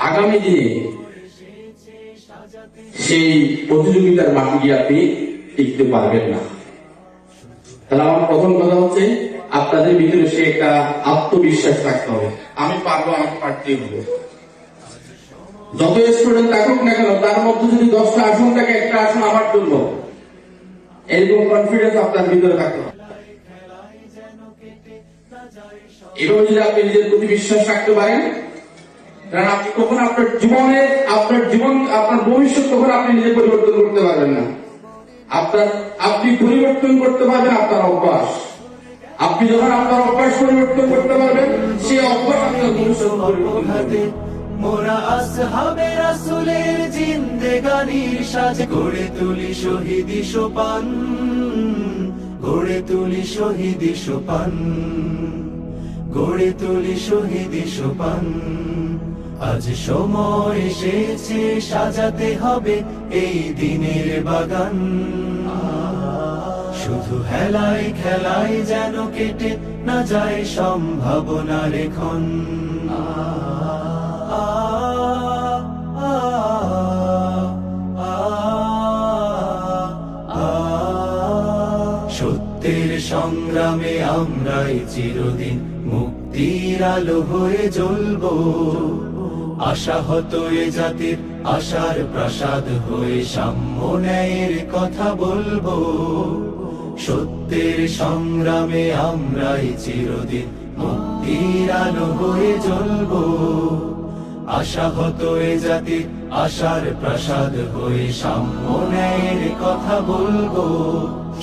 আগামী দিনে সেই প্রতিযোগিতার মাঠে গিয়ে আপনি টিকতে পারবেন না। তাহলে আমার প্রথম কথা হচ্ছে আপনাদের ভিতরে সে একটা আত্মবিশ্বাস থাকতে হবে, আমি পারবো, আমাকে পারতেই হবে। যত স্টুডেন্ট থাকুক না কেন, তার মধ্যে যদি 10টা আসন থাকে, একটা আসন আমার জন্য, এরকম কনফিডেন্স আপনার ভিতরে থাকতে হবে। এভাবে যদি আপনি নিজের প্রতি বিশ্বাস রাখতে পারেন, কারণ আপনি কখন আপনার জীবন আপনার ভবিষ্যৎ কখন আপনি নিজে পরিবর্তন করতে পারবেন না। আপনি পরিবর্তন করতে পারবেন আপনার অভ্যাস। আপনি যখন আপনার অভ্যাস পরিবর্তন করতে পারবেন, সেই অভ্যাস আপনার ভবিষ্যৎ পরিবর্তন করবে। মোরা আসহাবে রাসূলের জিন্দেগানির সাজে গড়ে তুলি শহীদি সোপান, গড়ে তুলি শহীদি সোপান, গড়ে তুলি শহীদি সোপান। আজ সময় এসেছে সাজাতে হবে এই দিনের বাগান, শুধু হেলায় খেলায় যেন কেটে না যায় সম্ভাবনার ক্ষণ। সত্যের সংগ্রামে আমরাই চিরদিন মুক্তির আলো হয়ে জ্বলবো, আশাহত এ জাতির আশার প্রাসাদ হয়ে সাম্য ন্যায়ের কথা বলবো। সত্যের সংগ্রামে আমরাই চিরদিন মুক্তির আলো হয়ে জ্বলবো, আশাহত এ জাতির আশার প্রাসাদ হয়ে সাম্য ন্যায়ের কথা বলবো।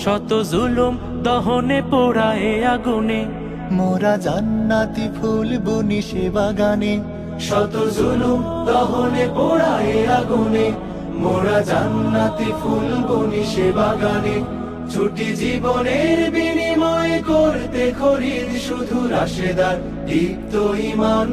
শত জুলুম দহনে পোড়ায় আগুনে মোরা জান্নাতি ফুল বুনি সে বাগানে, শত জুলুম দহনে পোড়ায় আগুনে, মোরা জান্নাতি ফুল বুনি সে বাগানে। ছুটি জীবনের বিনিময় করতে খরিদ শুধু রাশেদার দীপ্ত ঈমান।